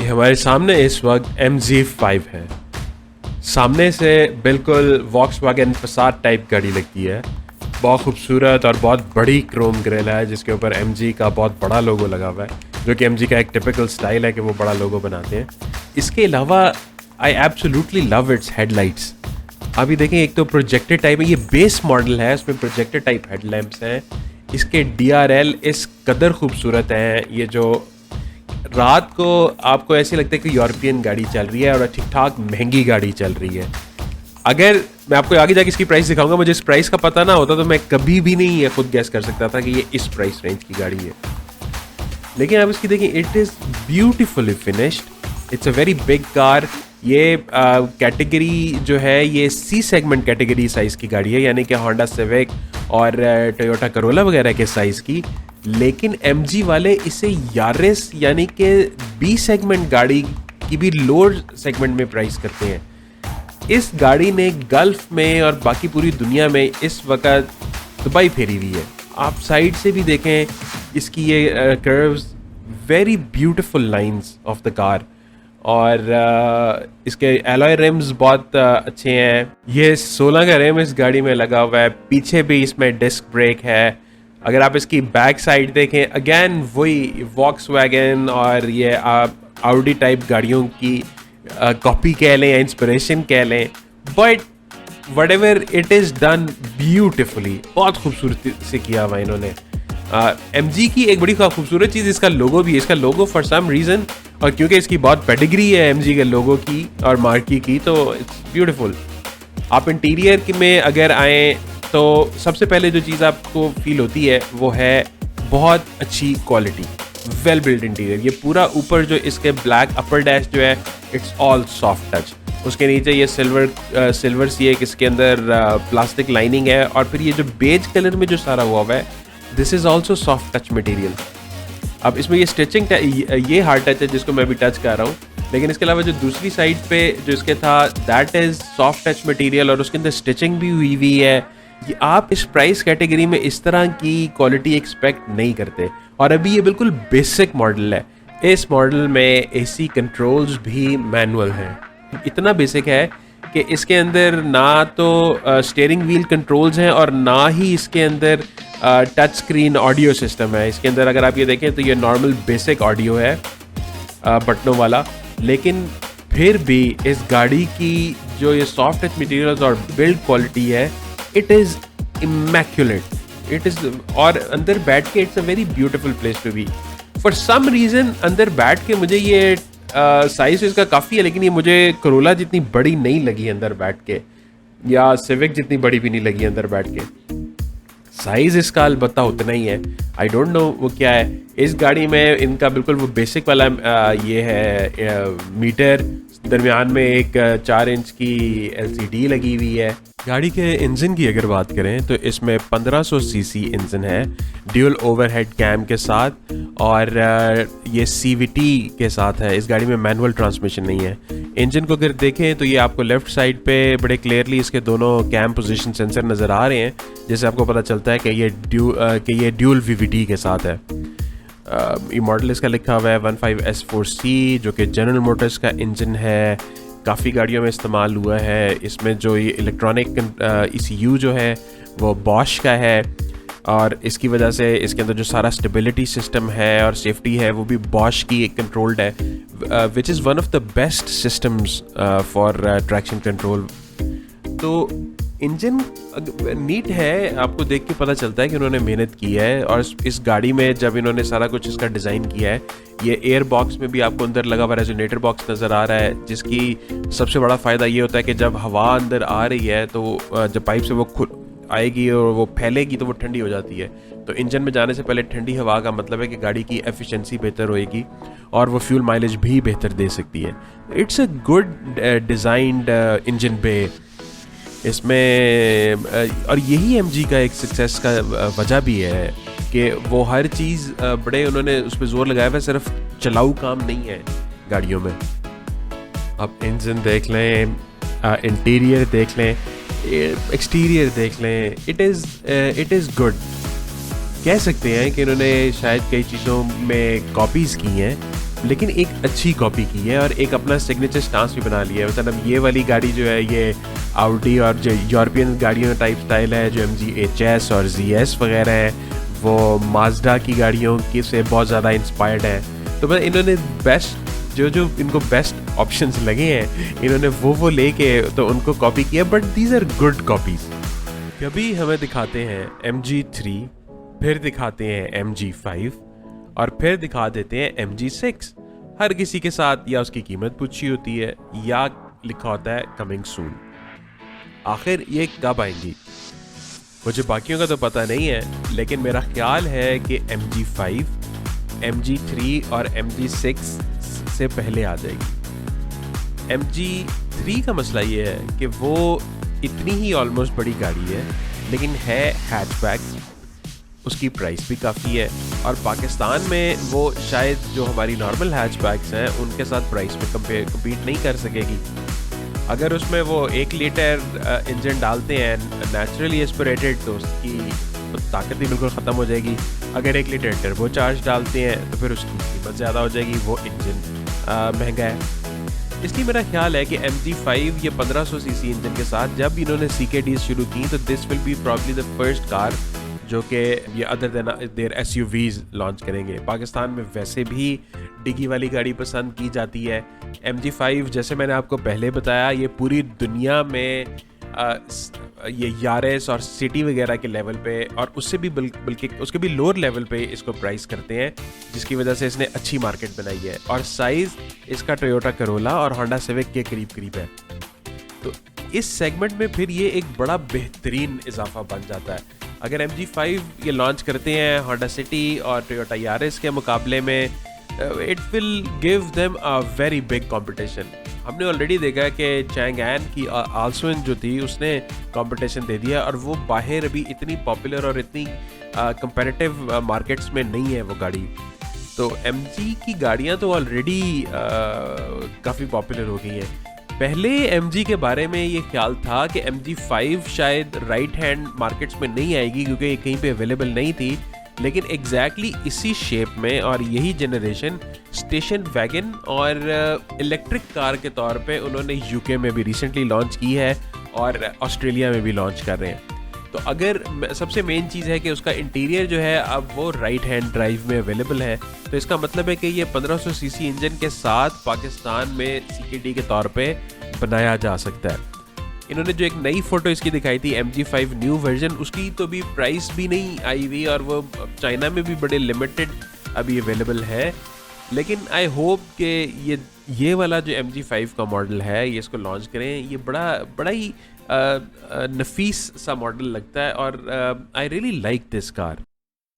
ये हमारे सामने इस वक्त MG5 है। सामने से बिल्कुल वॉक्सवैगन पसाट टाइप गाड़ी लगती है। बहुत खूबसूरत और बहुत बड़ी क्रोम ग्रिल है जिसके ऊपर MG का बहुत बड़ा लोगो लगा हुआ है, जो कि MG का एक टिपिकल स्टाइल है कि वो बड़ा लोगो बनाते हैं। इसके अलावा I absolutely love it's headlights. अभी देखें, एक तो प्रोजेक्टर टाइप है, ये बेस मॉडल है, इसमें प्रोजेक्टर टाइप हेडलैम्प्स हैं। इसके DRL इस कदर खूबसूरत हैं, ये जो रात को आपको ऐसे लगता है कि यूरोपियन गाड़ी चल रही है और ठीक ठाक महंगी गाड़ी चल रही है। अगर मैं आपको आगे जाके इसकी प्राइस दिखाऊंगा, मुझे इस प्राइस का पता ना होता तो मैं कभी भी नहीं ये खुद गैस कर सकता था कि ये इस प्राइस रेंज की गाड़ी है। लेकिन आप इसकी देखिए, it is beautifully finished, it's a very big car. ये कैटेगरी जो है ये C सेगमेंट कैटेगरी साइज़ की गाड़ी है, यानी कि होंडा सिविक और टोयोटा करोला वगैरह के साइज़ की। लेकिन MG वाले इसे यारिस यानी कि B सेगमेंट गाड़ी की भी लोअर सेगमेंट में प्राइस करते हैं। इस गाड़ी ने गल्फ में और बाकी पूरी दुनिया में इस वक्त दुबई फेरी हुई है। आप साइड से भी देखें, इसकी ये curves, very beautiful lines of the car, और इसके एलॉय रिम्स बहुत अच्छे हैं। ये 16 का रिम इस गाड़ी में लगा हुआ है। पीछे भी इसमें डिस्क ब्रेक है। अगर आप इसकी बैक साइड देखें, अगेन वही वॉक्सवैगन और ये आउडी टाइप गाड़ियों की कॉपी कह लें या इंस्पिरेशन कह लें, but what ever it is done beautifully, बहुत खूबसूरती से किया हुआ इन्होंने। MG की एक बड़ी खूबसूरत चीज़ इसका लोगो भी है। इसका लोगो फॉर सम रीज़न, और क्योंकि इसकी बहुत पेडिग्री है MG के लोगो की और मार्की की, तो इट्स ब्यूटीफुल। आप इंटीरियर में अगर आएँ तो सबसे पहले जो चीज़ आपको फील होती है वो है बहुत अच्छी क्वालिटी, वेल बिल्ड इंटीरियर। ये पूरा ऊपर जो इसके ब्लैक अपर डैश जो है, इट्स ऑल सॉफ्ट टच। उसके नीचे ये सिल्वर सी एक इसके अंदर प्लास्टिक लाइनिंग है, और फिर ये जो बेज कलर में जो सारा हुआ है, this is also soft touch material. अब इसमें ये स्टिचिंग, ये हार्ड टच है जिसको मैं भी टच कर रहा हूँ, लेकिन इसके अलावा जो दूसरी साइड पे जो इसके था, that is soft touch material, और उसके अंदर स्टिचिंग भी हुई है। ये आप इस प्राइस कैटेगरी में इस तरह की क्वालिटी एक्सपेक्ट नहीं करते। और अभी ये बिल्कुल बेसिक मॉडल है। इस मॉडल में AC कंट्रोल्स भी मैनुअल हैं। इतना बेसिक है कि इसके अंदर ना तो स्टीयरिंग व्हील कंट्रोल्स हैं और ना ही इसके अंदर टच स्क्रीन ऑडियो सिस्टम है। इसके अंदर अगर आप ये देखें तो ये नॉर्मल बेसिक ऑडियो है बटनों वाला, लेकिन फिर भी इस गाड़ी की जो ये सॉफ्ट टच मटेरियल्स और बिल्ड क्वालिटी है, it is immaculate. It is, और अंदर बैठ के it's a very beautiful place to be. For some reason अंदर बैठ के मुझे ये साइज़ इसका काफ़ी है, लेकिन ये मुझे करोला जितनी बड़ी नहीं लगी अंदर बैठ के, या सिविक जितनी बड़ी भी नहीं लगी अंदर बैठ के। साइज़ इसका अलबत्ता उतना ही है। आई डोंट नो वो क्या है। इस गाड़ी में इनका बिल्कुल वो बेसिक वाला ये है मीटर, दरमियान में एक 4 इंच की LCD लगी हुई है। गाड़ी के इंजन की अगर बात करें तो इसमें 1500 सीसी इंजन है, ड्यूल ओवरहेड कैम के साथ, और ये CVT के साथ है। इस गाड़ी में मैनुअल ट्रांसमिशन नहीं है। इंजन को अगर देखें तो ये आपको लेफ्ट साइड पे बड़े क्लियरली इसके दोनों कैम पोजीशन सेंसर नज़र आ रहे हैं, जिससे आपको पता चलता है कि ये ड्यूल VVT के साथ है। ये मॉडल इसका लिखा हुआ है 15S4C, जो कि जनरल मोटर्स का इंजन है। काफ़ी गाड़ियों में इस्तेमाल हुआ है। इसमें जो ये इलेक्ट्रॉनिक ECU जो है वो बॉश का है, और इसकी वजह से इसके अंदर जो सारा स्टेबिलिटी सिस्टम है और सेफ्टी है वो भी बॉश की कंट्रोल्ड है, which is one of the best systems for traction control. तो इंजन नीट है, आपको देख के पता चलता है कि उन्होंने मेहनत की है। और इस गाड़ी में जब इन्होंने सारा कुछ इसका डिज़ाइन किया है, ये एयर बॉक्स में भी आपको अंदर लगा हुआ रेजोनेटर बॉक्स नज़र आ रहा है, जिसकी सबसे बड़ा फ़ायदा ये होता है कि जब हवा अंदर आ रही है तो जब पाइप से वो खुद आएगी और वो फैलेगी तो वो ठंडी हो जाती है। तो इंजन में जाने से पहले ठंडी हवा का मतलब है कि गाड़ी की एफिशिएंसी बेहतर होएगी और वो फ्यूल माइलेज भी बेहतर दे सकती है। It's a good designed engine bay इसमें, और यही MG का एक सक्सेस का वजह भी है कि वो हर चीज़ बड़े उन्होंने उस पर जोर लगाया हुआ है, सिर्फ चलाऊ काम नहीं है गाड़ियों में। अब इंजन देख लें, इंटीरियर देख लें, एक्सटीरियर देख लें, इट इज़ गुड। कह सकते हैं कि इन्होंने शायद कई चीज़ों में कॉपीज़ की हैं, लेकिन एक अच्छी कॉपी की है और एक अपना सिग्नेचर स्टांस भी बना लिया है। मतलब ये वाली गाड़ी जो है ये आउडी और जो यूरोपियन गाड़ियों टाइप स्टाइल है, जो MG HS और ZS वगैरह है, वो माजडा की गाड़ियों की से बहुत ज़्यादा इंस्पायर्ड है। तो बस इन्होंने बेस्ट जो इनको बेस्ट ऑप्शंस लगे हैं, इन्होंने वो लेके तो उनको कॉपी किया, but these are good copies. कभी हमें दिखाते हैं MG3, फिर दिखाते हैं MG5 और फिर दिखा देते हैं MG6। हर किसी के साथ या उसकी कीमत पूछी होती है या लिखा होता है कमिंग सून। आखिर ये कब आएंगी मुझे बाकियों का तो पता नहीं है, लेकिन मेरा ख्याल है कि MG5, MG3 और MG6 से पहले आ जाएगी। MG3 का मसला ये है कि वो इतनी ही ऑलमोस्ट बड़ी गाड़ी है, लेकिन है हैचबैक, उसकी प्राइस भी काफ़ी है और पाकिस्तान में वो शायद जो हमारी नॉर्मल हैचबैक्स हैं उनके साथ प्राइस में कम्पीट नहीं कर सकेगी। अगर उसमें वो 1 लीटर इंजन डालते हैं नेचुरली एस्पिरेटेड तो उसकी ताकत भी बिल्कुल ख़त्म हो जाएगी। अगर 1 लीटर टर्बो चार्ज डालते हैं तो फिर उसकी कीमत ज़्यादा हो जाएगी, वो इंजन महंगा है। इसलिए मेरा ख्याल है कि MG5 ये 1500 सीसी इंजन के साथ जब इन्होंने CKDs शुरू की तो this will be probably the first car जो कि ये other than their SUVs launch करेंगे। पाकिस्तान में वैसे भी डिगी वाली गाड़ी पसंद की जाती है। MG5 जैसे मैंने आपको पहले बताया ये पूरी दुनिया में ये यारिस और सिटी वगैरह के लेवल पे और उससे भी बल्कि उसके भी लोअर लेवल पे इसको प्राइस करते हैं, जिसकी वजह से इसने अच्छी मार्केट बनाई है। और साइज़ इसका टोयोटा करोला और होंडा सिविक के करीब है। तो इस सेगमेंट में फिर ये एक बड़ा बेहतरीन इजाफा बन जाता है। अगर MG5 ये लॉन्च करते हैं होंडा सिटी और टोयोटा यारिस के मुकाबले में, it will give them a very big competition. हमने ऑलरेडी देखा है कि चैंगएन की आल्सोइन जो थी उसने कंपटीशन दे दिया और वो बाहर अभी इतनी पॉपुलर और इतनी कंपेरेटिव मार्केट्स में नहीं है वो गाड़ी। तो MG की गाड़ियाँ तो ऑलरेडी काफ़ी पॉपुलर हो गई हैं। पहले MG के बारे में ये ख्याल था कि MG5 शायद राइट हैंड मार्केट्स में नहीं आएगी क्योंकि ये कहीं पे अवेलेबल नहीं थी, लेकिन एग्जैक्टली इसी शेप में और यही जनरेशन स्टेशन वैगन और इलेक्ट्रिक कार के तौर पे उन्होंने UK में भी रिसेंटली लॉन्च की है और ऑस्ट्रेलिया में भी लॉन्च कर रहे हैं। तो अगर सबसे मेन चीज़ है कि उसका इंटीरियर जो है अब वो राइट हैंड ड्राइव में अवेलेबल है, तो इसका मतलब है कि ये 1500 सीसी इंजन के साथ पाकिस्तान में CKD के तौर पे बनाया जा सकता है। इन्होंने जो एक नई फ़ोटो इसकी दिखाई थी MG5 न्यू वर्जन, उसकी तो भी प्राइस भी नहीं आई हुई और वो चाइना में भी बड़े लिमिटेड अभी अवेलेबल है। लेकिन आई होप कि ये वाला जो MG5 का मॉडल है ये इसको लॉन्च करें। ये बड़ा ही नफीस सा मॉडल लगता है और I really like this car.